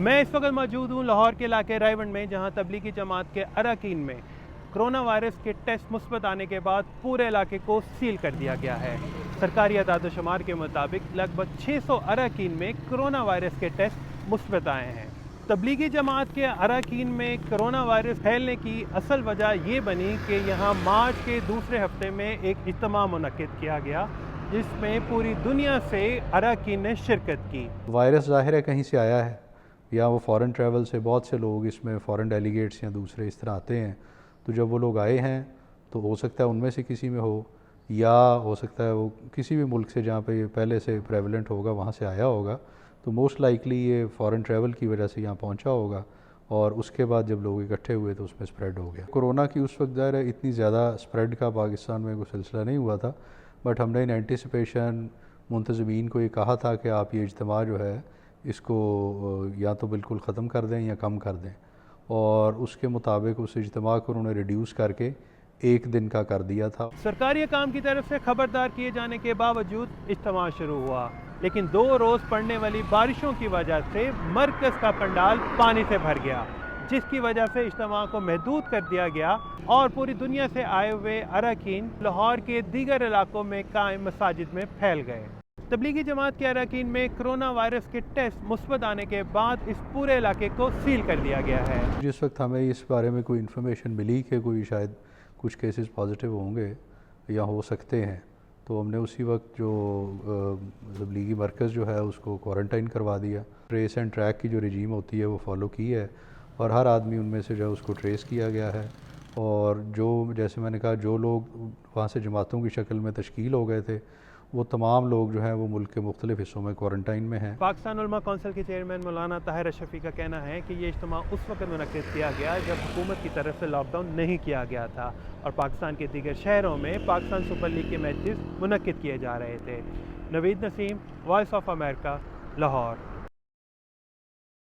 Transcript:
میں اس وقت موجود ہوں لاہور کے علاقے رائیونڈ میں، جہاں تبلیغی جماعت کے اراکین میں کرونا وائرس کے ٹیسٹ مثبت آنے کے بعد پورے علاقے کو سیل کر دیا گیا ہے۔ سرکاری اعداد و شمار کے مطابق لگ بھگ 600 اراکین میں کرونا وائرس کے ٹیسٹ مثبت آئے ہیں۔ تبلیغی جماعت کے اراکین میں کرونا وائرس پھیلنے کی اصل وجہ یہ بنی کہ یہاں مارچ کے دوسرے ہفتے میں ایک اجتماع منعقد کیا گیا، جس میں پوری دنیا سے اراکین نے شرکت کی۔ وائرس ظاہر ہے کہیں سے آیا ہے، یا وہ فورن ٹریول سے بہت سے لوگ اس میں فورن ڈیلیگیٹس یا دوسرے اس طرح آتے ہیں، تو جب وہ لوگ آئے ہیں تو ہو سکتا ہے ان میں سے کسی میں ہو، یا ہو سکتا ہے وہ کسی بھی ملک سے جہاں پہ یہ پہلے سے پریولنٹ ہوگا وہاں سے آیا ہوگا، تو موسٹ لائکلی یہ فورن ٹریول کی وجہ سے یہاں پہنچا ہوگا، اور اس کے بعد جب لوگ اکٹھے ہوئے تو اس میں سپریڈ ہو گیا۔ کورونا کی اس وقت ظاہر ہے اتنی زیادہ سپریڈ کا پاکستان میں کوئی سلسلہ نہیں ہوا تھا، بٹ ہم نے ان اینٹیسپیشن منتظمین کو یہ کہا تھا کہ آپ یہ اجتماع جو ہے اس کو یا تو بالکل ختم کر دیں یا کم کر دیں، اور اس کے مطابق اس اجتماع کو انہوں نے ریڈیوس کر کے ایک دن کا کر دیا تھا۔ سرکاری حکام کی طرف سے خبردار کیے جانے کے باوجود اجتماع شروع ہوا، لیکن 2 روز پڑنے والی بارشوں کی وجہ سے مرکز کا پنڈال پانی سے بھر گیا، جس کی وجہ سے اجتماع کو محدود کر دیا گیا اور پوری دنیا سے آئے ہوئے اراکین لاہور کے دیگر علاقوں میں قائم مساجد میں پھیل گئے۔ تبلیغی جماعت کے اراکین میں کرونا وائرس کے ٹیسٹ مثبت آنے کے بعد اس پورے علاقے کو سیل کر دیا گیا ہے۔ جس وقت ہمیں اس بارے میں کوئی انفارمیشن ملی کہ کوئی شاید کچھ کیسز پازیٹیو ہوں گے یا ہو سکتے ہیں، تو ہم نے اسی وقت جو تبلیغی مرکز جو ہے اس کو کوارنٹائن کروا دیا۔ ٹریس اینڈ ٹریک کی جو رجیم ہوتی ہے وہ فالو کی ہے، اور ہر آدمی ان میں سے جو ہے اس کو ٹریس کیا گیا ہے، اور جو جیسے میں نے کہا جو لوگ وہاں سے جماعتوں کی شکل میں تشکیل ہو گئے تھے وہ تمام لوگ جو ہیں وہ ملک کے مختلف حصوں میں کوارنٹائن میں ہیں۔ پاکستان علماء کونسل کے چیئرمین مولانا طاہر اشرفی کا کہنا ہے کہ یہ اجتماع اس وقت منعقد کیا گیا جب حکومت کی طرف سے لاک ڈاؤن نہیں کیا گیا تھا، اور پاکستان کے دیگر شہروں میں پاکستان سپر لیگ کے میچز منعقد کیے جا رہے تھے۔ نوید نسیم، وائس آف امریکہ، لاہور۔